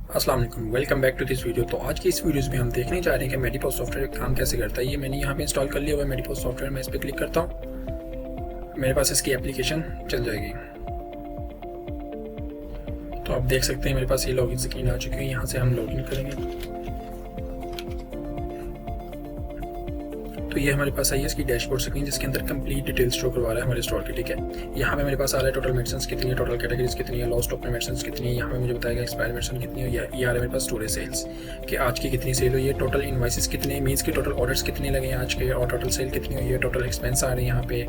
अस्सलाम वालेकुम, welcome back to this video. तो आज की इस वीडियोस में हम देखने जा रहे हैं कि मेडिपोस्ट सॉफ्टवेयर काम कैसे करता है। ये मैंने यहाँ पे इंस्टॉल कर लिया हुआ है मेडिपोस्ट सॉफ्टवेयर। मैं इस पर क्लिक करता हूँ, मेरे पास इसकी एप्लीकेशन चल जाएगी। तो आप देख सकते हैं मेरे पास ये लॉगिन स्क्रीन आ चुकी है। यहाँ से हम लॉगिन करेंगे तो ये हमारे पास आई है इसकी डैशबोर्ड स्क्रीन, जिसके अंदर कंप्लीट डिटेल्स शो करवा रहा है हमारे स्टोर की। ठीक है, यहाँ पे मेरे पास आ रहा है टोटल मेडिसिन कितनी है, टोटल कैटेगरीज कितनी है, लॉस्ट स्टॉक में मेडिसिन कितनी है। यहाँ पे मुझे बताएगा एक्सपायर मेडिसिन कितनी है। ये आ रहा है मेरे पास स्टोरेज सेल्स कि आज की कितनी सेल हुई है, टोटल इनवाइसेस कितने, मीन्स के टोटल ऑर्डर्स कितने लगे हैं आज के, और टोटल सेल कितनी हुई है, टोटल एक्सपेंस आ रहे हैं यहाँ पे,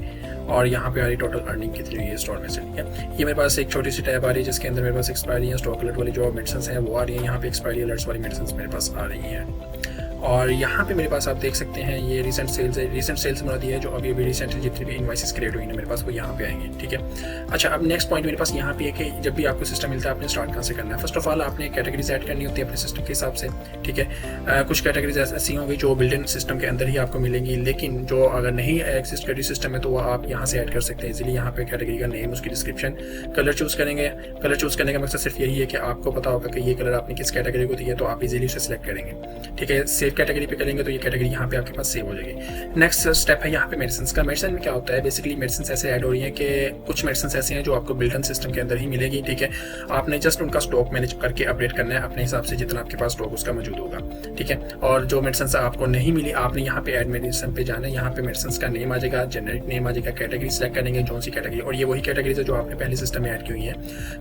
और यहाँ पे आ रही टोटल अर्निंग कितनी हुई है स्टोर में से। ठीक है, ये मेरे पास एक छोटी सी टैब आ रही है जिसके अंदर मेरे पास एक्सपायरी है, स्टॉक अलर्ट वाली जो मेडिसिन है वो आ रही है। यहाँ पे एक्सपायरी अलर्ट्स वाली मेडिसिन मेरे पास आ रही है। और यहाँ पे मेरे पास आप देख सकते हैं ये रिसेंट सेल्स है। रिसेंट सेल्स बना दिया है जो अभी रिसेंटली जितनी भी इनवाइसेस क्रिएट हुई है मेरे पास वो यहाँ पे आएंगे। ठीक है, अच्छा अब नेक्स्ट पॉइंट मेरे पास यहाँ पे है कि जब भी आपको सिस्टम मिलता है आपने स्टार्ट कहाँ से करना है। फर्स्ट ऑफ ऑल आपने कैटेगरीज ऐड करनी होती है अपने सिस्टम के हिसाब से। ठीक है, कुछ कैटेगरीज ऐसी होंगी जो बिल्ट इन सिस्टम के अंदर ही आपको मिलेंगी, लेकिन जो अगर नहीं एग्जिस्ट कैटेगरी सिस्टम है तो वो आप यहाँ से ऐड कर सकते हैं इजीली। यहाँ पे कैटेगरी का नेम, उसकी डिस्क्रिप्शन, कलर चूज करेंगे। कलर चूज करने का मकसद सिर्फ यही है कि आपको पता होगा कि ये कलर आपने किस कैटेगरी को दिया, तो आप इजीली उसे सिलेक्ट करेंगे। ठीक है, सेव कैटेगरी पे करेंगे तो ये कैटेगरी यहाँ पे आपके पास सेव हो जाएगी। नेक्स्ट स्टेप है यहाँ पे मेडिसिन का। मेडिसिन में क्या होता है, बेसिकली मेडिसिन ऐसे ऐड हो रही है कि कुछ मेडिसिन ऐसे हैं जो आपको बिल्ट इन सिस्टम के अंदर ही मिलेगी। ठीक है, आपने जस्ट उनका स्टॉक मैनेज करके अपडेट करना है अपने हिसाब से, जितना आपके पास स्टॉक उसका मौजूद होगा। ठीक है, और जो मेडिसिन आपको नहीं मिली आपने यहाँ पे ऐड मेडिसिन पे जाना है। यहाँ पे मेडिसिन का नेम आ जाएगा, जेनेरिक नेम आ जाएगा, कैटेगरी सेलेक्ट करेंगे कौन सी कैटेगरी, और ये वही कैटेगरीज है जो आपने पहले सिस्टम में ऐड की हुई है।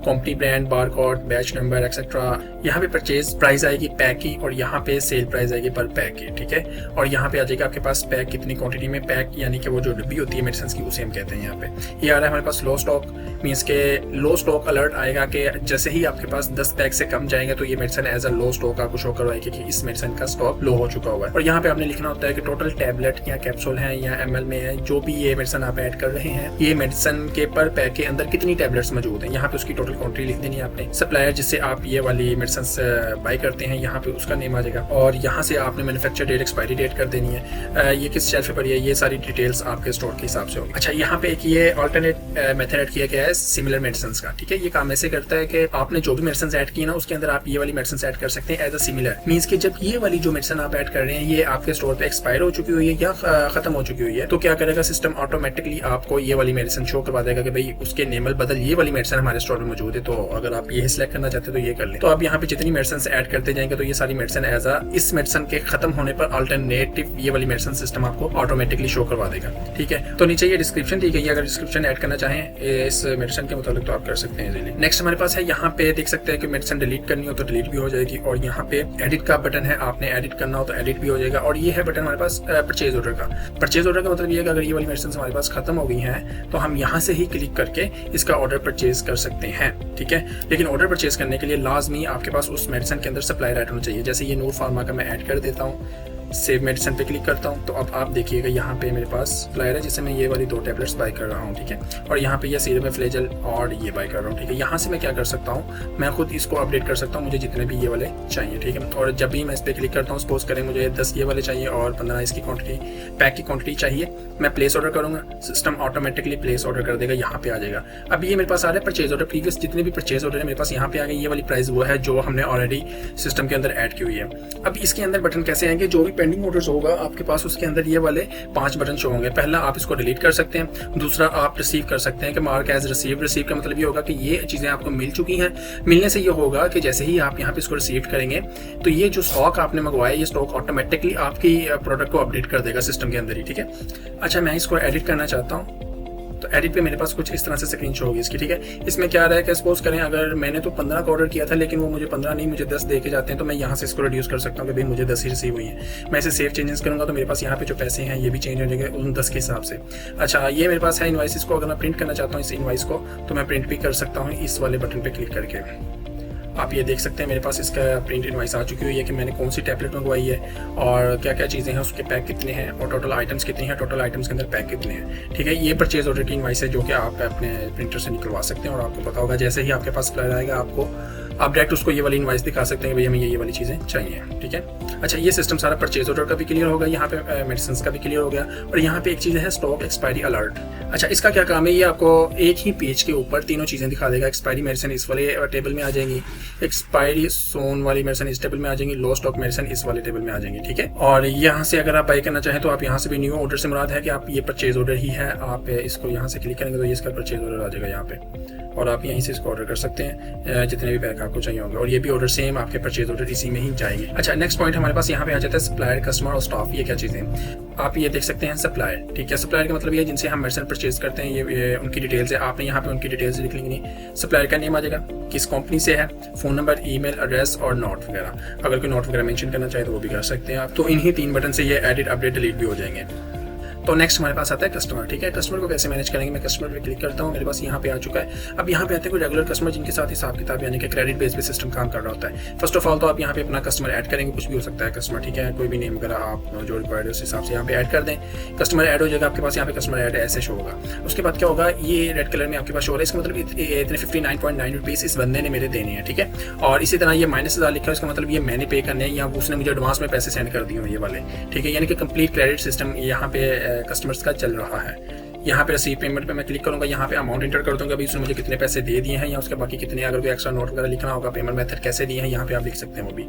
Company brand, bar code, batch number etcetera. यहाँ पे परचेज प्राइस आएगी पैक की, और यहाँ पे सेल प्राइस आएगी पर पैक की। ठीक है, और यहाँ पे आ जाएगा आपके पास पैक कितनी क्वांटिटी में, पैक यानी कि वो जो डब्बी होती है मेडिसिन की उसे हम कहते हैं। यहाँ पे ये आ रहा है हमारे पास लो स्टॉक, मीन्स के लो स्टॉक अलर्ट आएगा कि जैसे ही आपके पास 10 पैक से कम जाएंगे तो ये medicine as a low stock आपको शो करवाएगी कि इस मेडिसिन का स्टॉक लो हो चुका हुआ है। और यहाँ पे आपने लिखना होता है कि टोटल टैबलेट या कैप्सूल है या एमएल में है, जो भी ये मेडिसिन आप ऐड कर रहे हैं, ये मेडिसिन के पर पैक के अंदर कितनी टैबलेट्स मौजूद है। यहाँ पे उसकी टोटल क्वांटिटी लिख देनी है आपने। सप्लायर जिससे आप ये वाली मेडिसिन बाय करते हैं, यहाँ पे उसका नेम आ जाएगा, और यहाँ से आपने मैन्युफैक्चर डेट, एक्सपायरी डेट कर देनी है, ये किस शेल्फ पर है, ये सारी डिटेल्स आपके स्टोर के हिसाब से होगी। अच्छा, यहाँ पे एक ये अल्टरनेट मेथड ऐड किया गया है सिमिलर मेडिसिन का। ठीक है, ये काम ऐसे करता है कि आपने जो भी मेडिसिन ऐड की ना उसके अंदर आप ये वाली मेडिसिन ऐड कर सकते हैं एज अ सिमिलर। मींस कि जब ये वाली जो मेडिसिन आप ऐड कर रहे हैं ये आपके स्टोर पे एक्सपायर हो चुकी हुई है या खत्म हो चुकी हुई है, तो क्या करेगा सिस्टम ऑटोमेटिकली आपको ये वाली मेडिसिन शो करवा देगा कि भाई उसके नेमल बदल ये वाली मेडिसिन हमारे स्टोर में मौजूद है, तो अगर आप ये सिलेक्ट करना चाहते हैं तो ये कर लें। तो आप यहाँ पे जितनी मेडिसिन ऐड करते जाएंगे तो ये सारी मेडिसिन एज अ इस मेडिसिन के खत्म होने पर अल्टरनेटिव ये वाली मेडिसिन सिस्टम आपको ऑटोमेटिकली शो करवा देगा। ठीक है, तो नीचे ये डिस्क्रिप्शन दी गई है, अगर डिस्क्रिप्शन ऐड करना चाहें इस मेडिसिन के मुताबिक तो आप कर सकते हैं इजीली। नेक्स्ट हमारे पास है यहाँ पे देख सकते हैं कि मेडिसिन डिलीट करनी हो तो डिलीट भी हो जाएगी, और यहाँ पे एडिट का बटन है, आपने एडिट करना हो तो एडिट भी हो जाएगा। और ये है बटन हमारे पास परचेज ऑर्डर का। परचेज ऑर्डर का मतलब ये है कि अगर ये वाली मेडिसिन हमारे पास खत्म हो गई हैं तो हम यहाँ से ही क्लिक करके इसका ऑर्डर परचेज कर सकते हैं। ठीक है, लेकिन ऑर्डर परचेज करने के लिए लाजमी आपके पास उस मेडिसिन के अंदर सप्लायर ऐड होना चाहिए। जैसे ये नूर फार्मा का मैं ऐड कर देता हूँ, सेव मेडिसिन पे क्लिक करता हूँ, तो अब आप देखिएगा यहाँ पे मेरे पास सप्लायर है जिससे मैं ये वाली 2 टैबलेट्स बाय कर रहा हूँ। ठीक है, और यहाँ पे ये सीरम है फ्लेजल और ये बाय कर रहा हूँ। ठीक है, यहाँ से मैं क्या कर सकता हूँ, मैं खुद इसको अपडेट कर सकता हूँ मुझे जितने भी ये वाले चाहिए। ठीक है, और जब भी मैं इस पर क्लिक करता हूँ, सपोज करें मुझे 10 ये वाले चाहिए और 15 इसकी क्वांटिटी पैक की क्वांटिटी चाहिए, मैं प्लेस ऑर्डर करूँगा, सिस्टम ऑटोमेटिकली प्लेस ऑर्डर कर देगा, यहाँ पे आ जाएगा। अब ये मेरे पास आ रहा है परचेज ऑर्डर, प्रीवियस जितने भी परचेज ऑर्डर है मेरे पास यहाँ पे आ गए। ये वाली प्राइस वो है जो हमने ऑलरेडी सिस्टम के अंदर ऐड की हुई है। अब इसके अंदर बटन कैसे आएंगे, जो भी पेंडिंग ऑर्डर्स होगा आपके पास उसके अंदर ये वाले 5 बटन शो होंगे। पहला आप इसको डिलीट कर सकते हैं, दूसरा आप रिसीव कर सकते हैं कि मार्क एज रिसीव। रिसीव का मतलब ये होगा कि ये चीज़ें आपको मिल चुकी हैं। मिलने से ये होगा कि जैसे ही आप यहाँ पे इसको रिसीव करेंगे तो ये जो स्टॉक आपने मंगवाया ये स्टॉक ऑटोमेटिकली आपकी प्रोडक्ट को अपडेट कर देगा सिस्टम के अंदर ही। ठीक है, अच्छा मैं इसको एडिट करना चाहता हूँ तो एडिट पे मेरे पास कुछ इस तरह से स्क्रीन शो होगी इसकी। ठीक है, इसमें क्या आ रहा है कि सपोज करें अगर मैंने तो 15 का ऑर्डर किया था लेकिन वो मुझे 15 नहीं मुझे 10 दे के जाते हैं, तो मैं यहाँ से इसको रिड्यूस कर सकता हूँ कि भाई मुझे 10 ही रिसीव हुई है। मैं इसे सेव चेंजेस करूँगा तो मेरे पास यहाँ पे जो पैसे हैं ये भी चेंज हो जाएंगे उन 10 के हिसाब से। अच्छा, ये मेरे पास है इनवाइसेस को, अगर मैं प्रिंट करना चाहता हूँ इस इनवाइस को तो मैं प्रिंट भी कर सकता हूँ इस वाले बटन पर क्लिक करके। आप ये देख सकते हैं मेरे पास इसका प्रिंट इनवाइस आ चुकी हुई है कि मैंने कौन सी टैबलेट मंगवाई है और क्या क्या चीज़ें हैं, उसके पैक कितने हैं और टोटल आइटम्स कितनी हैं, टोटल आइटम्स के अंदर पैक कितने हैं। ठीक है, ये परचेज ऑर्डर की इनवाइस है जो कि आप अपने प्रिंटर से निकलवा सकते हैं, और आपको पता होगा जैसे ही आपके पास सप्लायर आएगा आपको आप डायरेक्ट उसको ये वाली इनवाइस दिखा सकते हैं कि भाई हमें ये वाली चीज़ें चाहिए। ठीक है, अच्छा ये सिस्टम सारा परचेज ऑर्डर का भी क्लियर होगा, यहाँ पे मेडिसिन का भी क्लियर हो गया, और यहाँ पे एक चीज़ है स्टॉक एक्सपायरी अलर्ट। अच्छा, इसका क्या काम है, ये आपको एक ही पेज के ऊपर तीनों चीज़ें दिखा देगा। एक्सपायरी मेडिसिन इस वाले टेबल में आ जाएंगी, एक्सपायरी सोन वाली मेडिसिन इस टेबल में आ जाएंगी, लो स्टॉक मेडिसिन इस वाले टेबल में आ जाएंगी, ठीक है। और यहाँ से अगर आप बाई करना चाहें तो आप यहाँ से भी न्यू ऑर्डर से मुराद है कि आप ये परचेज ऑर्डर ही है, आप इसको यहाँ से क्लिक करेंगे तो ये इसका परचेज ऑर्डर आ जाएगा यहाँ पे, और आप यहीं से इसको ऑर्डर कर सकते हैं जितने भी पैक आपको चाहिए होंगे, और ये भी ऑर्डर सेम आपके परचेज ऑर्डर इसी में ही जाएंगे। अच्छा, नेक्स्ट पॉइंट हमारे पास यहाँ पे आ जाता है सप्लायर, कस्टमर और स्टाफ। ये क्या चीज़ें आप ये देख सकते हैं, सप्लायर, ठीक है। सप्लायर का मतलब ये जिनसे हम मेडिसिन परचेज करते हैं, ये उनकी डिटेल्स है। आपने यहाँ पे उनकी डिटेल्स लिख लेंगे। सप्लायर का नेम आ जाएगा, किस कंपनी से है, फोन नंबर, ईमेल एड्रेस और नोट वगैरह। अगर कोई नोट वगैरह मेंशन करना चाहे तो वो भी कर सकते हैं आप। तो इन्हीं 3 बटन से ये एडिट, अपडेट, डिलीट भी हो जाएंगे। तो नेक्स्ट हमारे पास आता है कस्टमर, ठीक है। कस्टमर को कैसे मैनेज करेंगे, मैं कस्टमर पे क्लिक करता हूँ, मेरे पास यहाँ पे आ चुका है। अब यहाँ पे आते हैं कोई रेगुलर कस्टमर जिनके साथ हिसाब किताब यानी कि क्रेडिट बेस पे सिस्टम काम कर रहा होता है। फर्स्ट ऑफ ऑल तो आप यहाँ पे अपना कस्टमर ऐड करेंगे, कुछ भी हो सकता है कस्टमर, ठीक है। कोई भी नेम वगैरह आप जो रिक्वायर्ड है उस हिसाब से यहाँ पे ऐड कर दें। कस्टमर ऐड हो जाएगा आपके पास, यहाँ पे कस्टमर ऐड ऐसे शो होगा। उसके बाद क्या होगा, ये रेड कलर में आपके पास शो हो रहा है, इसका मतलब इतने 59.9 रुपीज़ इस बंदे ने मेरे देने हैं, ठीक है। और इसी तरह ये -1000 लिखा है, इसका मतलब ये मैंने पे करने हैं या उसने मुझे एडवांस में पैसे सेंड कर दिए हैं ये वाले, ठीक है। यानी कि कंप्लीट क्रेडिट सिस्टम यहाँ पे कस्टमर्स का चल रहा है। यहाँ पे रिसीव पेमेंट पे मैं क्लिक करूंगा, यहाँ पे अमाउंट इंटर कर दूंगा, अभी उसने मुझे कितने पैसे दे दिए हैं या उसके बाकी कितने, अगर कोई एक्स्ट्रा नोट वगैरह लिखना होगा, पेमेंट मेथड कैसे दिए हैं यहाँ पे आप लिख सकते हैं वो भी।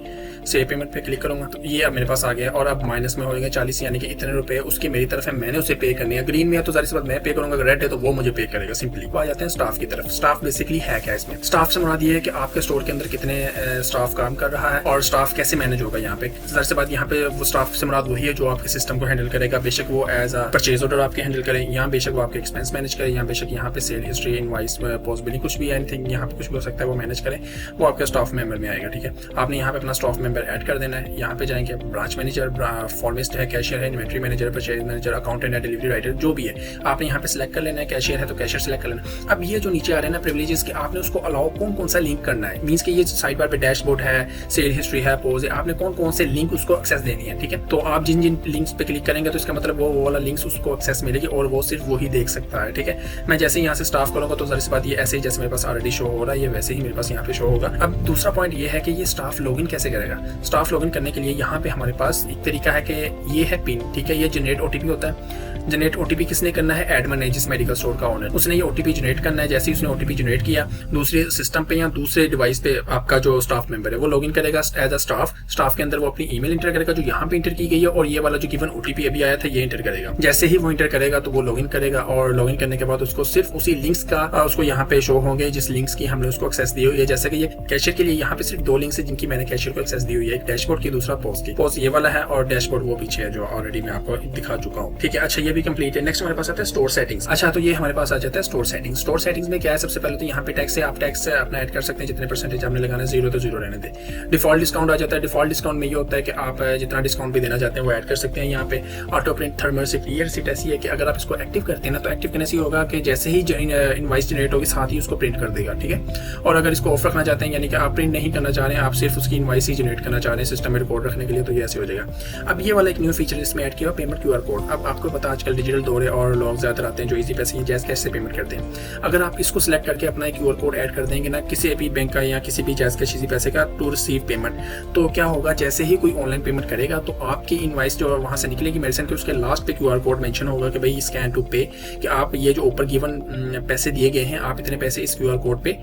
सेव पेमेंट पे क्लिक करूंगा तो ये अब मेरे पास आ गया, और अब माइनस में होंगे 40, यानी कि इतने रुपए उसकी मेरी तरफ है, मैंने उसे पे करनी है। ग्रीन में है तो जाहिर सी बात मैं पे करूंगा, अगर रेड है तो वो मुझे पे करेगा सिंपली। आ जाते हैं स्टाफ की तरफ। स्टाफ बेसिकली है क्या, इसमें स्टाफ से मुराद ये है कि आपके स्टोर के अंदर कितने स्टाफ काम कर रहा है और स्टाफ कैसे मैनेज होगा। यहाँ पे जाहिर सी बात यहाँ पे वो स्टाफ से मुराद वही है जो आपके सिस्टम को हैंडल करेगा, बेशक वो एज अ परचेज ऑर्डर आपके हैंडल करें, यहाँ बेशक वो आपके एक्सपेंस मैनेज करें, यहाँ बेशक यहाँ पे sale history, invoice, post billing, कुछ भी एनीथिंग यहाँ पे कुछ भी हो सकता है वो मैनेज करें, वो आपके स्टाफ मेंबर में आएगा, ठीक है। आपने यहाँ पे अपना स्टाफ मेंबर ऐड कर देना है। यहाँ पे जाएंगे, ब्रांच मैनेजर, फॉर्मिस्ट है, कैशियर है, inventory manager, purchase manager, accountant है, डिलीवरी राइटर, जो भी है आपने यहाँ पे सिलेक्ट कर लेना है। कैशियर है तो कैशियर सिलेक्ट कर लेना। अब ये जो नीचे आ रहे हैं ना प्रिविलेजेस के, आपने उसको अलाउ कौन सा लिंक करना है, मींस कि ये साइड बार पे डैशबोर्ड है, सेल हिस्ट्री है, पोज है, आपने कौन से लिंक उसको एक्सेस देनी है, ठीक है। तो आप जिन जिन लिंक्स पे क्लिक करेंगे तो इसका मतलब वो वाला लिंक्स उसको एक्सेस मिलेगी और वो सिर्फ वही देख सकता है, ठीक है। मैं जैसे यहाँ से स्टाफ करूंगा तो जाहिर सी बात ये ऐसे ही जैसे मेरे पास ऑलरेडी शो हो रहा है, ये वैसे ही मेरे पास यहाँ पे शो होगा। अब दूसरा पॉइंट ये है कि ये स्टाफ लॉगिन कैसे करेगा। स्टाफ लॉगिन करने के लिए यहाँ पे हमारे पास एक तरीका है कि ये है पिन, ठीक है। ये जनरेट ओटीपी होता है। जनरेट ओटीपी किसने करना है, एडमिन है जिस मेडिकल स्टोर का ओनर, उसने ये ओटीपी जनरेट करना है। जैसे ही उसने ओटीपी जनरेट किया, दूसरे सिस्टम पे या दूसरे डिवाइस पे आपका जो स्टाफ मेंबर है वो लॉगिन करेगा एज अ स्टाफ। स्टाफ के अंदर वो अपनी ईमेल इंटर करेगा जो यहाँ पे इंटर की गई है, और ये वाला जो गिवन ओटीपी अभी आया था ये इंटर करेगा। जैसे ही वो इंटर करेगा तो वो लॉगिन करेगा, और लॉगिन करने के बाद उसको सिर्फ उसी लिंक्स का उसको यहाँ पे शो होंगे जिस लिंक्स की हमने उसको एक्सेस दी हुई है। जैसे कि ये कैशियर के लिए यहाँ पे सिर्फ 2 लिंक्स है जिनकी मैंने कैशियर को एक्सेस दी हुई है, एक डैशबोर्ड की, दूसरा पोस्ट की। पोस्ट ये वाला है और डैशबोर्ड वो पीछे है जो ऑलरेडी मैं आपको दिखा चुका हूँ, ठीक है। अच्छा, ये भी कंप्लीट है। नेक्स्ट हमारे पास आता है स्टोर सेटिंग्स। अच्छा, तो ये हमारे पास आ जाता है स्टोर सेटिंग्स। स्टोर सेटिंग्स में क्या है, सबसे पहले तो यहाँ पे टैक्स है, आप टैक्स अपना ऐड कर सकते हैं, जितने परसेंटेज आपने लगाना है, 0 तो 0 रहने दें। डिफॉल्ट डिस्काउंट आ जाता है। डिफॉल्ट डिस्काउंट में ये होता है कि आप जितना डिस्काउंट भी देना चाहते हैं वो ऐड कर सकते हैं। यहाँ पे ऑटो प्रिंट थर्मल रिसिप्ट, ये रिसिप्ट ऐसी है कि अगर आप इसको एक्टिव करते हैं ना तो एक्टिव करने से होगा कि जैसे ही इनवॉइस जनरेट होगी साथ ही उसको प्रिंट कर देगा, ठीक है। और अगर इसको ऑफ रखना चाहते हैं, यानी कि आप प्रिंट नहीं करना चाह रहे हैं, आप सिर्फ उसकी इनवॉइस ही जनरेट करना चाह रहे हैं सिस्टम में रिकॉर्ड रखने के लिए, तो ये ऐसे हो जाएगा। अब ये वाला एक न्यू फीचर इसमें ऐड किया, पेमेंट QR कोड। अब आपको पता आजकल डिजिटल दौर है और लोग ज्यादा आते हैं जो इजी पैसे जैस कैश से पेमेंट करते हैं। अगर आप इसको सिलेक्ट करके अपना QR कोड ऐड कर देंगे ना किसी भी बैंक का या किसी भी जैस कैश इजी पैसे का टू रिसीव पेमेंट, तो क्या होगा, जैसे ही कोई ऑनलाइन पेमेंट करेगा तो आपकी इनवॉइस जो वहां से निकलेगी मेडिसिन के, उसके लास्ट पे QR कोड मेंशन होगा कि भाई स्कैन टू पे, कि आप ये जो ऊपर गिवन पैसे दिए गए हैं आप इतने पैसे इस QR कोड पे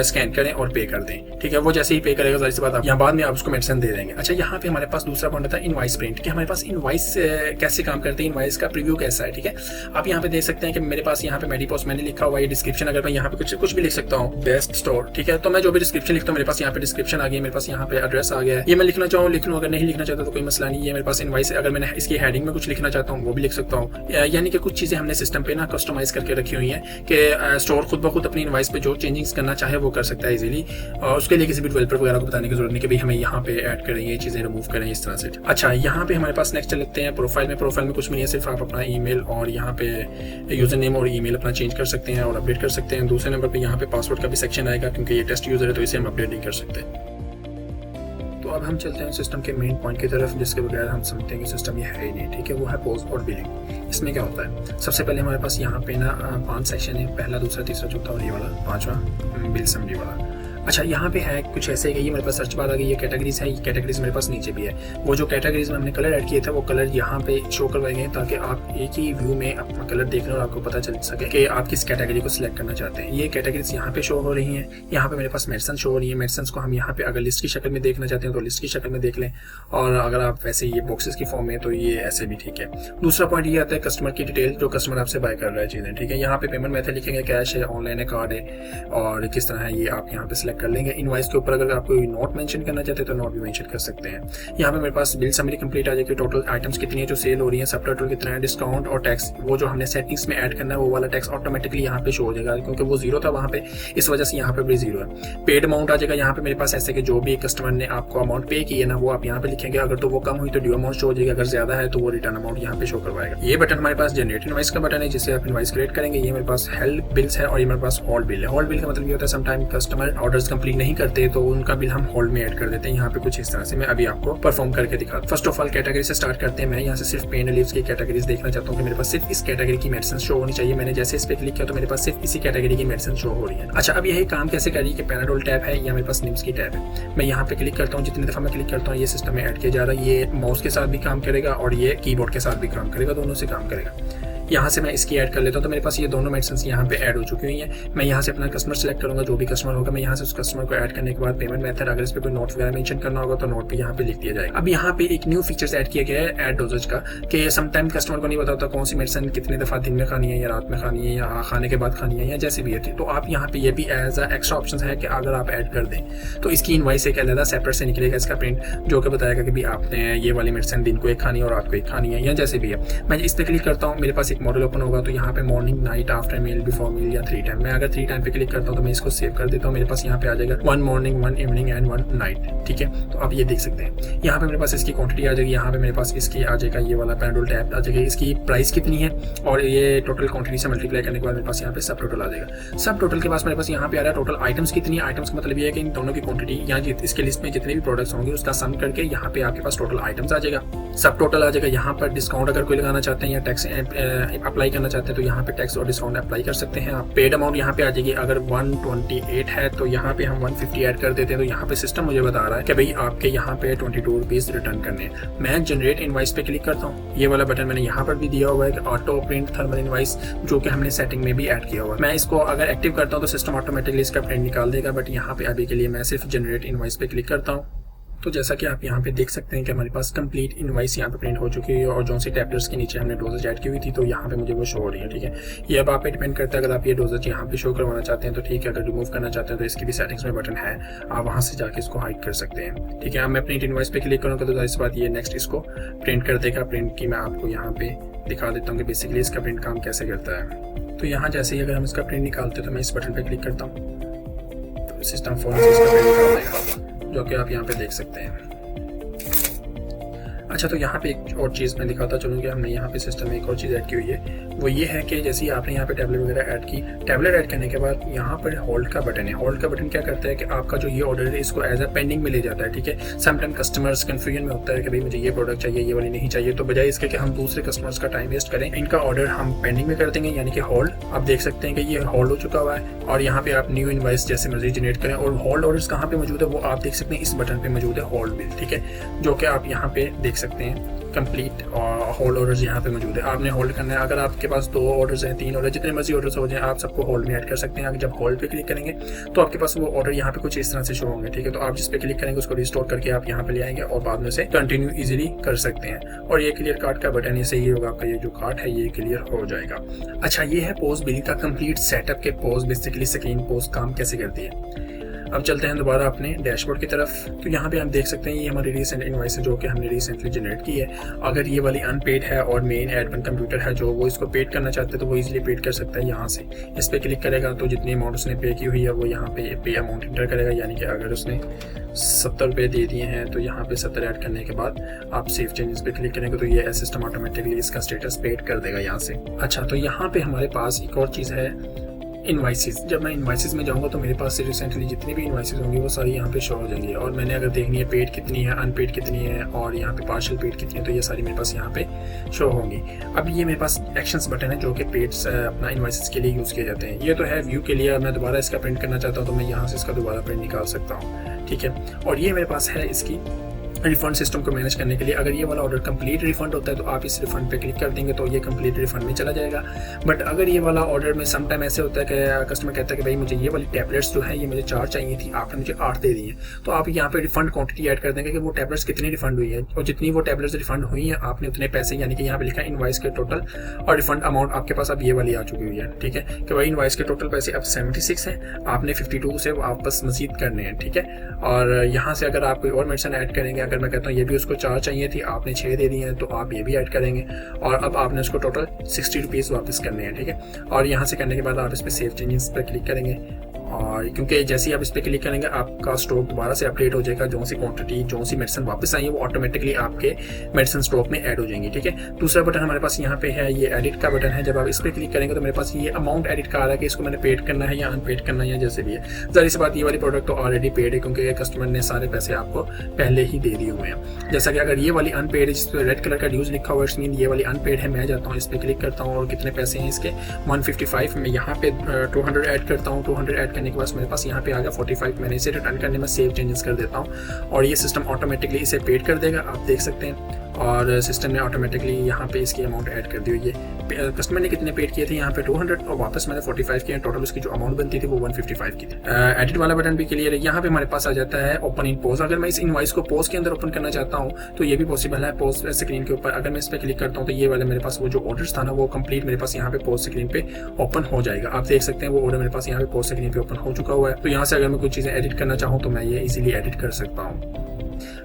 स्कैन करें और पे कर दें, ठीक है। वो जैसे ही पे करेगा जाहिर सी बात आप यहाँ बाद में आप उसको मेडिसिन दे देंगे। अच्छा, यहाँ पे हमारे पास दूसरा पॉइंट आता है इनवॉइस प्रिंट, कि हमारे पास इनवॉइस कैसे काम करते हैं, इनवॉइस का प्रीव्यू कैसा है, ठीक है। आप यहाँ पे देख सकते हैं कि मेरे पास यहाँ पे मेडिपोस्ट मैंने लिखा हुआ है, डिस्क्रिप्शन अगर मैं यहाँ पे कुछ भी लिख सकता हूँ, बेस्ट स्टोर, ठीक है। तो मैं जो भी डिस्क्रिप्शन लिखता हूँ मेरे पास यहाँ पे डिस्क्रिप्शन आ गई, मेरे पास यहाँ पे एड्रेस आ गया है, ये मैं लिखना चाहूँ लिख लूँ, अगर नहीं लिखना चाहता तो कोई मसला नहीं है। मेरे पास इनवॉइस, अगर मैंने इसकी हेडिंग में कुछ लिखना चाहता हूँ वो भी लिख सकता हूँ। यानी कि कुछ चीजें हमने सिस्टम पे ना कस्टमाइज करके रखी हुई है कि स्टोर खुद ब खुद अपनी इनवॉइस पे जो चेंजिंग्स करना चाहे वो कर सकता है इजीली, और उसके लिए किसी भी डेवलपर वगैरह को बताने की जरूरत नहीं कि भाई हमें यहाँ पे ऐड करें, ये चीजें रिमूव करें इस तरह से। अच्छा, यहाँ पे हमारे पास नेक्स्ट चलते हैं प्रोफाइल में। प्रोफाइल में कुछ भी नहीं है, सिर्फ आप अपना ईमेल और यहाँ पे यूजर नेम और ईमेल अपना चेंज कर सकते हैं और अपडेट कर सकते हैं। दूसरे नंबर पे यहाँ पे पासवर्ड का भी सेक्शन आएगा, क्योंकि ये टेस्ट यूजर है तो इसे हम अपडेट नहीं कर सकते। तो अब हम चलते हैं सिस्टम के मेन पॉइंट की तरफ, जिसके बगैर हम समझते हैं कि सिस्टम ये है ही नहीं, ठीक है। वो है पोज और बिलिंग। इसमें क्या होता है, सबसे पहले हमारे पास यहाँ पे ना 5 सेक्शन है, पहला, दूसरा, तीसरा, चौथा और ये वाला 5वां बिल समरी वाला। अच्छा, यहाँ पे है कुछ ऐसे कि ये मेरे पास सर्च बार आ गई, ये कैटेगरीज है, ये कैटेगरीज मेरे पास नीचे भी है। वो जो कैटेगरीज में हमने कलर ऐड किए थे वो कलर यहाँ पे शो करवाए गए ताकि आप एक ही व्यू में अपना कलर देख लें और आपको पता चल सके कि आप किस कैटेगरी को सिलेक्ट करना चाहते हैं। ये कैटेगरीज यहाँ पे शो हो रही हैं। यहाँ पे मेरे पास मेडिसिन शो हो रही है। मेडिसिन को हम यहाँ पे अगर लिस्ट की शक्ल में देखना चाहते हैं तो लिस्ट की शक्ल में देख लें, और अगर आप वैसे ये बॉक्सेस की फॉर्म में तो ये ऐसे भी ठीक है। दूसरा पॉइंट ये आता है कस्टमर की डिटेल, जो कस्टमर आपसे बाय कर रहा है चीज़ें, ठीक है। यहाँ पे पेमेंट मेथड लिखेंगे, कैश है, ऑनलाइन है, कार्ड है और किस तरह है ये आप यहाँ पे सिलेक्ट कर लेंगे। इनवॉइस के ऊपर अगर आप कोई नोट मेंशन करना चाहते हैं तो नोट भी मेंशन कर सकते हैं। यहाँ पे मेरे पास बिल समरी कंप्लीट आ जाएगी, टोटल आइटम्स कितनी है जो सेल हो रही है, सब टोटल कितना है, डिस्काउंट और टैक्स, वो जो हमने सेटिंग्स में ऐड करना है वो वाला टैक्स ऑटोमेटिकली यहाँ पे शो हो जाएगा क्योंकि वो जीरो था वहाँ पे, इस वजह से यहाँ पे भी जीरो है। पेड अमाउंट आ जाएगा यहाँ पे मेरे पास ऐसे कि जो भी कस्टमर ने आपको अमाउंट पे की है ना वो आप यहाँ पे लिखेंगे, अगर तो वो कम हुई तो ड्यू अमाउंट शो हो जाएगा, अगर ज्यादा है तो वो रिटर्न अमाउंट यहाँ पे शो करवाएगा। ये बटन हमारे पास जनरेट इनवॉइस का बटन है जिससे आप इनवॉइस क्रिएट करेंगे। ये मेरे पास हेल्प बिल्स है और ये मेरे पास होल्ड बिल है। होल्ड बिल का मतलब ये होता है समटाइम कस्टमर ऑर्डर्स कंप्लीट नहीं करते तो उनका बिल हम होल्ड में ऐड कर देते हैं। यहाँ पे कुछ इस तरह से मैं अभी आपको परफॉर्म करके दिखाता हूँ। फर्स्ट ऑफ ऑल कैटेगरी से स्टार्ट करते हैं। मैं यहाँ से सिर्फ पेन रिलीव्स की कैटेगरीज देखना चाहता हूँ कि मेरे पास सिर्फ इस कैटेगरी की मेडिसिन शो होनी चाहिए। मैंने जैसे इस पे क्लिक किया तो मेरे पास सिर्फ इसी कैटेगरी की मेडिसिन शो हो रही है। अच्छा, अब यही काम कैसे करिए कि पैनाडोल टैब है या मेरे पास निम्स की टैब है। मैं यहाँ पे क्लिक करता हूँ, जितनी दफा मैं क्लिक करता हूँ ये सिस्टम में ऐड किया जा रहा है। ये माउस के साथ भी काम करेगा और ये कीबोर्ड के साथ भी काम करेगा, दोनों से काम करेगा। यहाँ से मैं इसकी ऐड कर लेता हूँ तो मेरे पास ये दोनों मेडिसिन यहाँ पे ऐड हो चुकी हुई हैं। मैं यहाँ से अपना कस्टमर सेलेक्ट करूँगा, जो भी कस्टमर होगा मैं यहाँ से उस कस्टमर को ऐड करने के बाद पेमेंट मेथड, अगर इस पे कोई नोट वगैरह मेंशन करना होगा तो नोट भी यहाँ पे लिख दिया जाएगा। अब यहाँ पे एक न्यू फीचर्स ऐड किया गया है ऐड डोजेज का, कि समटाइम कस्टमर को नहीं पता होता कौन सी मेडिसिन कितने दफा दिन में खानी है या रात में खानी है या खाने के बाद खानी है या जैसे भी है। तो आप यहाँ पे ये भी एज अ एक्स्ट्रा ऑप्शन है कि अगर आप ऐड कर दें तो इसकी इनवॉइस एक अलग सेपरेट से निकलेगा इसका प्रिंट, जो कि बताएगा कि भी आपने ये वाली मेडिसिन दिन को एक खानी है और रात को एक खानी है या जैसे भी है। मैं इस पर क्लिक करता हूँ, मेरे पास एक मॉडल ओपन होगा तो यहाँ पे morning, night, after meal, before meal या 3 टाइम। मैं अगर 3 टाइम पे क्लिक करता हूँ तो मैं इसको सेव कर देता हूँ। मेरे पास यहाँ पे आ जाएगा 1 मॉर्निंग, 1 इवनिंग एंड 1 नाइट, ठीक है। तो आप ये देख सकते हैं यहाँ पे मेरे पास इसकी क्वांटिटी आ जाएगी। यहाँ पे मेरे पास इसकी आ जाएगा ये वाला पैनाडोल टैब आ जाएगा, इसकी प्राइस कितनी है और ये टोटल क्वांटिटी से मल्टीप्लाई करने के बाद मेरे पास यहाँ पे सब टोटल आ जाएगा। सब टोटल के पास मेरे पास यहाँ पे आ रहा है टोटल आइटम्स कितनी है। आइटम्स का मतलब ये है कि इन दोनों की क्वांटिटी या इसके लिस्ट में जितने भी प्रोडक्ट्स होंगे उसका सम करके यहाँ पे आपके पास टोटल आइटम्स आ जाएगा, सब टोटल आ जाएगा। यहाँ पर डिस्काउंट अगर कोई लगाना चाहते हैं या टैक्स अप्लाई करना चाहते हैं तो यहाँ पे टैक्स और डिस्काउंट अप्लाई कर सकते हैं आप। पेड अमाउंट यहाँ पे आ जाएगी, अगर 128 है तो यहाँ पे हम 150 ऐड कर देते हैं। तो यहाँ पे सिस्टम मुझे बता रहा है कि भाई आपके यहाँ पे 22 रुपीज़ रिटर्न करने हैं। मैं जनरेट इनवॉइस पे क्लिक करता हूँ, ये वाला बटन मैंने यहाँ पर भी दिया हुआ है कि ऑटो प्रिंट थर्मल इनवॉइस, जो कि हमने सेटिंग में भी ऐड किया हुआ है। मैं इसको अगर एक्टिव करता हूँ तो सिस्टम ऑटोमेटिकली इसका प्रिंट निकाल देगा, बट यहाँ पे अभी के लिए मैं सिर्फ जनरेट इनवॉइस पे क्लिक करता हूँ। तो जैसा कि आप यहाँ पे देख सकते हैं कि हमारे पास कंप्लीट इनवॉइस यहाँ पे प्रिंट हो चुकी है और जो सी टैबलेट्स के नीचे हमने डोजेज ऐड की हुई थी तो यहाँ पे मुझे वो शो हो रही है, ठीक है। ये अब आप पे डिपेंड करता है, अगर आप ये डोजेज यहाँ पे शो करवाना चाहते हैं तो ठीक है, अगर रिमूव करना चाहते हैं तो इसकी भी सेटिंग्स में बटन है, आप वहाँ से जाके इसको हाइड कर सकते हैं, ठीक है। अब मैं प्रिंट इनवॉइस पे क्लिक करूँगा तो इस बात ये नेक्स्ट इसको प्रिंट कर देगा। प्रिंट की मैं आपको यहाँ पे दिखा देता हूँ कि बेसिकली इसका प्रिंट काम कैसे करता है। तो यहाँ जैसे ही अगर हम इसका प्रिंट निकालते हैं तो मैं इस बटन पे क्लिक करता हूँ तो सिस्टम फोन से इसका प्रिंट निकाल देगा, जो कि आप यहाँ पे देख सकते हैं। अच्छा, तो यहाँ पे एक और चीज़ मैं दिखाता चलूँ कि हमने यहाँ पे सिस्टम में एक और चीज़ ऐड की हुई है, वो ये है कि जैसे ही आपने यहाँ पे टैबलेट वगैरह ऐड की, टैबलेट ऐड करने के बाद यहाँ पर होल्ड का बटन है। होल्ड का बटन क्या करता है कि आपका जो ये ऑर्डर है इसको एज अ पेंडिंग में ले जाता है, ठीक है। समटाइम कस्टमर्स कन्फ्यूजन में होता है कि भाई मुझे ये प्रोडक्ट चाहिए, ये वाली नहीं चाहिए, तो बजाय इसके कि हम दूसरे कस्टमर्स का टाइम वेस्ट करें, इनका ऑर्डर हम पेंडिंग में कर देंगे, यानी कि होल्ड। आप देख सकते हैं कि ये होल्ड हो चुका हुआ है और यहाँ पे आप न्यू इनवॉइस जैसे मर्जी जनरेट करें। और होल्ड ऑर्डर्स कहाँ पे मौजूद है वो आप देख सकते हैं, इस बटन पे मौजूद है होल्ड बिल, ठीक है, जो कि आप यहाँ पे देख सकते हैं। कंप्लीट और होल्ड ऑर्डर्स यहाँ पे मौजूद है, आपने होल्ड करना है। अगर आपके पास 2 ऑर्डर्स हैं, 3 ऑर्डर, जितने मर्जी ऑर्डर्स हो जाए आप सबको होल्ड में ऐड कर सकते हैं। अगर जब होल्ड पे क्लिक करेंगे तो आपके पास वो ऑर्डर यहाँ पे कुछ इस तरह से शो होंगे, ठीक है। तो आप जिस पे क्लिक करेंगे उसको रिस्टोर करके आप यहाँ पे ले आएंगे और बाद में से कंटिन्यू इजीली कर सकते हैं। और ये क्लियर कार्ड का बटन इससे ये होगा, आपका ये जो कार्ड है ये क्लियर हो जाएगा। अच्छा, ये है पोस्ट बिलिंग का कंप्लीट सेटअप के पोस्ट, बेसिकली स्क्रीन पोस्ट काम कैसे करती है। अब चलते हैं दोबारा अपने डैशबोर्ड की तरफ। तो यहाँ पे आप देख सकते हैं ये हमारी रीसेंट इनवॉइस है जो कि हमने रिसेंटली जनरेट की है। अगर ये वाली अनपेड है और मेन एडमिन कंप्यूटर है जो वो इसको पेड करना चाहते हैं तो वो इजीली पेड कर सकता है। यहाँ से इस पर क्लिक करेगा तो जितनी अमाउंट उसने पे की हुई है वो यहाँ पे पे अमाउंट इंटर करेगा, यानी कि अगर उसने 70 रुपये दे दिए हैं तो यहाँ पे 70 ऐड करने के बाद आप सेव चेंजेस पे क्लिक करेंगे तो ये सिस्टम ऑटोमेटिकली इसका स्टेटस पेड कर देगा यहाँ से। अच्छा, तो यहाँ पे हमारे पास एक और चीज़ है इनवाइसेस। जब मैं इनवाइसेस में जाऊंगा तो मेरे पास से रिसेंटली जितनी भी इनवाइसेस होंगी वो सारी यहाँ पे शो हो जाएंगी, और मैंने अगर देखनी है पेड कितनी है, अनपेड कितनी है और यहाँ पे पार्शियल पेड कितनी है, तो ये सारी मेरे पास यहाँ पे शो होंगी। अब ये मेरे पास एक्शंस बटन है जो कि पेड अपना इनवाइसेस के लिए यूज़ किए जाते हैं। ये तो है व्यू के लिए, मैं दोबारा इसका प्रिंट करना चाहता हूँ तो मैं यहाँ से इसका दोबारा प्रिंट निकाल सकता हूँ, ठीक है। और ये मेरे पास है इसकी रिफंड सिस्टम को मैनेज करने के लिए। अगर ये वाला ऑर्डर कंप्लीट रिफंड होता है तो आप इस रिफंड पे क्लिक कर देंगे तो ये कंप्लीट रिफंड में चला जाएगा। बट अगर ये वाला ऑर्डर में सम टाइम ऐसे होता है कि कस्टमर कहता है कि भाई मुझे ये वाली टैबलेट्स जो है ये मुझे 4 चाहिए थी, आपने मुझे 8 दे दी है, तो आप यहाँ पे रिफंड क्वांटिटी ऐड कर देंगे कि वो टैबलेट्स कितनी रिफंड हुई है, और जितनी वो टैबलेट्स रिफंड हुई है आपने उतने पैसे, यानी कि यहाँ पे लिखा है इनवाइस के टोटल और रिफंड अमाउंट आपके पास अब ये वाली आ चुकी हुई है, ठीक है, कि भाई इनवाइस के टोटल पैसे अब 76 हैं, आपने 52 से वापस मजीद करने हैं, ठीक है। और यहाँ से अगर आप कोई और मेडिसिन ऐड करेंगे, अगर मैं कहता हूँ ये भी उसको 4 चाहिए थी, आपने 6 दे दी हैं, तो आप ये भी ऐड करेंगे और अब आपने उसको टोटल 60 रुपीज़ वापस करने हैं, ठीक है। और यहाँ से करने के बाद आप इस पर सेव चेंजेस पर क्लिक करेंगे, और क्योंकि जैसे ही आप इस पर क्लिक करेंगे आपका स्टॉक दोबारा से अपडेट हो जाएगा, जो सी क्वांटिटी जो सी मेडिसिन वापस आई है वो ऑटोमेटिकली आपके मेडिसिन स्टॉक में ऐड हो जाएंगी, ठीक है। दूसरा बटन हमारे पास यहाँ पे है, ये एडिट का बटन है। जब आप इस पर क्लिक करेंगे तो मेरे पास ये अमाउंट एडिट का आ रहा है कि इसको मैंने पेड करना है या अनपेड करना है या जैसे भी है। जाहिर सी बात ये वाली प्रोडक्ट तो ऑलरेडी पेड है क्योंकि कस्टमर ने सारे पैसे आपको पहले ही दे दिए हुए हैं। जैसा कि अगर ये वाली अनपेड है, जिस पर रेड कलर का ड्यूज लिखा हुआ है, ये वाली अनपेड है, मैं जाता हूँ इस पर क्लिक करता हूँ और कितने पैसे हैं इसके 155, मैं यहाँ पे 200 ऐड करता हूँ। 200 ऐड करने के बाद मेरे पास यहाँ पे आ गया 45, मैंने इसे रिटर्न करने में सेव चेंजेस कर देता हूँ और ये सिस्टम ऑटोमेटिकली इसे पेड कर देगा, आप देख सकते हैं। और सिस्टम ने ऑटोमेटिकली यहाँ पे इसकी अमाउंट ऐड कर दी हुई है। कस्टमर ने कितने पेड किए थे यहाँ पे 200 और वापस मैंने 45 किए, टोटल उसकी जो अमाउंट बनती थी वो 155 की थी। एडिट वाला बटन भी क्लियर है। यहाँ पे हमारे पास आ जाता है ओपन इन पोज। अगर मैं इस इनवॉइस को पोज के अंदर ओपन करना चाहता हूँ तो ये भी पॉसिबल है पोज स्क्रीन के ऊपर। अगर मैं इस पर क्लिक करता हूँ तो ये वाला मेरे पास वो जो ऑर्डर्स था ना वो कंप्लीट मेरे पास यहाँ पे पोज स्क्रीन पे ओपन हो जाएगा। आप देख सकते हैं वो ऑर्डर मेरे पास यहाँ पे पोज स्क्रीन पे ओपन हो चुका हुआ है। तो यहाँ से अगर मैं कुछ चीज़ें एडिट करना चाहूँ तो मैं ये इजीली एडिट कर सकता हूँ।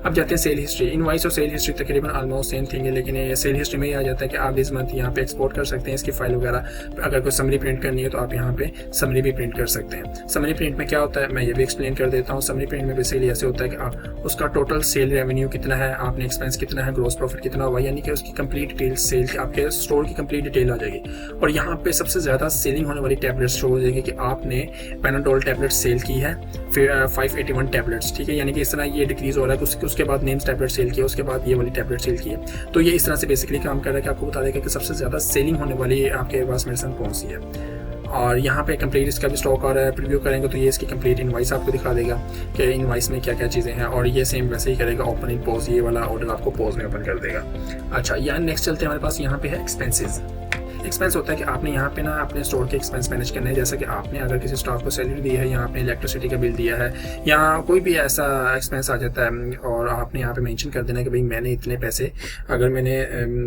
अब जाते हैं सेल हिस्ट्री। इनवॉइस और सेल हिस्ट्री तकरीबन ऑलमोस्ट सेम थिंग है, लेकिन ये सेल हिस्ट्री में ही आ जाता है कि आप इस मंथ यहाँ पे एक्सपोर्ट कर सकते हैं इसकी फाइल वगैरह। अगर कोई समरी प्रिंट करनी है तो आप यहाँ पे समरी भी प्रिंट कर सकते हैं। समरी प्रिंट में क्या होता है मैं ये भी एक्सप्लेन कर देता हूँ। समरी प्रिंट में बेसिकली ऐसे होता है कि आप उसका टोटल सेल रेवेन्यू कितना है, आपने एक्सपेंस कितना है, ग्रॉस प्रॉफिट कितना हुआ, यानी कि उसकी कंप्लीट डिटेल सेल की आपके स्टोर की कंप्लीट डिटेल आ जाएगी। और यहाँ पे सबसे ज़्यादा सेलिंग होने वाली टैबलेट्स शो हो जाएगी कि आपने पैनाडोल टैबलेट सेल की है, फिर 581 टैबलेट्स, ठीक है, यानी कि इस तरह ये डिक्रीज हो रहा है। उसके बाद नेम्स टैबलेट सेल किया, उसके बाद ये वाली टैबलेट सेल की है। तो ये इस तरह से बेसिकली काम कर रहा है कि आपको बता देगा कि सबसे ज़्यादा सेलिंग होने वाली आपके पास मेडिसिन कौन सी है। और यहाँ पे कंप्लीट इसका भी स्टॉक आ रहा है। प्रीव्यू करेंगे तो ये इसकी कंप्लीट इनवाइस आपको दिखा देगा कि इनवाइस में क्या क्या चीज़ें हैं। और ये सेम वैसे ही करेगा, ओपन इन पोज, ये वाला ऑर्डर आपको पोज में ओपन कर देगा। अच्छा, यहाँ नेक्स्ट चलते हैं, हमारे पास यहाँ पे है एक्सपेंसेस। एक्सपेंस होता है कि आपने यहाँ पे ना अपने स्टोर के एक्सपेंस मैनेज करने हैं। जैसे कि आपने अगर किसी स्टाफ को सैलरी दी है या आपने इलेक्ट्रिसिटी का बिल दिया है या कोई भी ऐसा एक्सपेंस आ जाता है और आपने यहाँ पे मेंशन कर देना है कि भाई मैंने इतने पैसे, अगर मैंने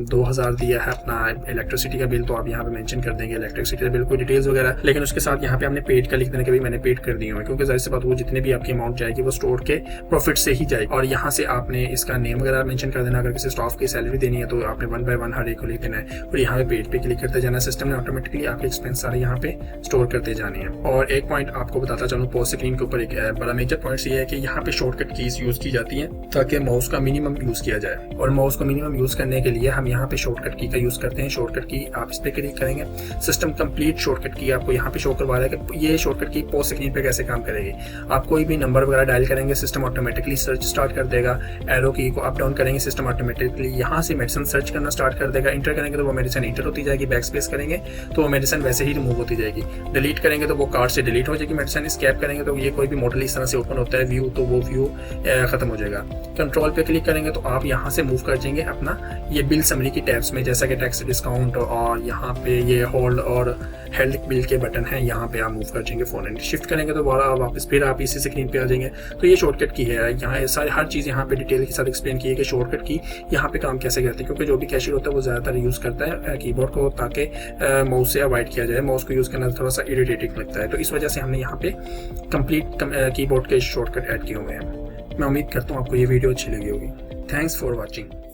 2000 दिया है अपना इलेक्ट्रिसिटी का बिल तो आप यहाँ पे मेंशन कर देंगे इलेक्ट्रिसिटी का बिल, कोई डिटेल्स वगैरह। लेकिन उसके साथ यहाँ पे आपने पेड का लिख देना कि भाई मैंने पेड कर दी हुई, क्योंकि जाहिर सी बात वो जितने भी आपकी अमाउंट जाएगी वो स्टोर के प्रॉफिट से ही जाएगी। और यहाँ से आपने इसका नेम वगैरह मेंशन कर देना। अगर किसी स्टाफ की सैलरी देनी है तो आपने 1 बाय 1 हर एक को लिख देना है और यहाँ पे पेड पे क्लिक करते जाना। सिस्टम ने ऑटोमेटिकली आपके एक्सपेंस सारे यहाँ पे स्टोर करते जाने हैं। और एक पॉइंट आपको बताता चलूं, पोस्ट स्क्रीन के ऊपर एक बड़ा मेजर पॉइंट ये है कि यहाँ पे शॉर्टकट कीज यूज की जाती हैं ताकि माउस का मिनिमम यूज किया जाए। और माउस को मिनिमम यूज करने के लिए हम यहाँ पे शॉर्टकट की का यूज करते हैं। शॉर्टकट की आप इस पे क्लिक करेंगे, सिस्टम कंप्लीट शॉर्टकट की आपको यहाँ पे शो करवा रहा है कि ये शॉर्टकट की पोस्ट स्क्रीन पे कैसे काम करेगी। आप कोई भी नंबर वगैरह डायल करेंगे, सिस्टम ऑटोमेटिकली सर्च स्टार्ट कर देगा। एरो की को अप डाउन करेंगे, सिस्टम ऑटोमेटिकली यहाँ से मेडिसिन सर्च करना स्टार्ट कर देगा। इंटर करेंगे तो वो मेडिसिन इंटर होती जाएगी, बैक स्पेस करेंगे तो वो मेडिसिन वैसे ही रिमूव होती जाएगी। डिलीट करेंगे तो वो कार्ड से डिलीट हो जाएगी मेडिसिन। स्कैप करेंगे तो ये कोई भी मॉडल इस तरह से ओपन होता है व्यू, तो वो व्यू खत्म हो जाएगा। कंट्रोल पे क्लिक करेंगे तो आप यहाँ से मूव कर जाएंगे अपना ये बिल समरी की टैब्स में, जैसा कि टैक्स डिस्काउंट और यहाँ पे ये होल्ड और हेल्थ बिल के बटन है, यहाँ पे आप मूव कर जाएंगे। फोन शिफ्ट करेंगे तो वापस फिर आप इसी स्क्रीन पे आ जाएंगे। तो ये शॉर्टकट की है। यहाँ सारी हर चीज़ यहाँ पे डिटेल के साथ एक्सप्लेन की है कि शॉर्टकट की यहाँ पे काम कैसे करती है, क्योंकि जो भी कैशियर होता है वो ज़्यादातर यूज़ करता है कीबोर्ड को ताकि माउस से अवॉइड किया जाए। माउस को यूज़ करना थोड़ा सा इरिटेटिंग लगता है, तो इस वजह से हमने यहाँ पे कंप्लीट कीबोर्ड के शॉर्टकट ऐड किए हुए हैं। मैं उम्मीद करता हूँ आपको ये वीडियो अच्छी लगी होगी। Thanks for watching.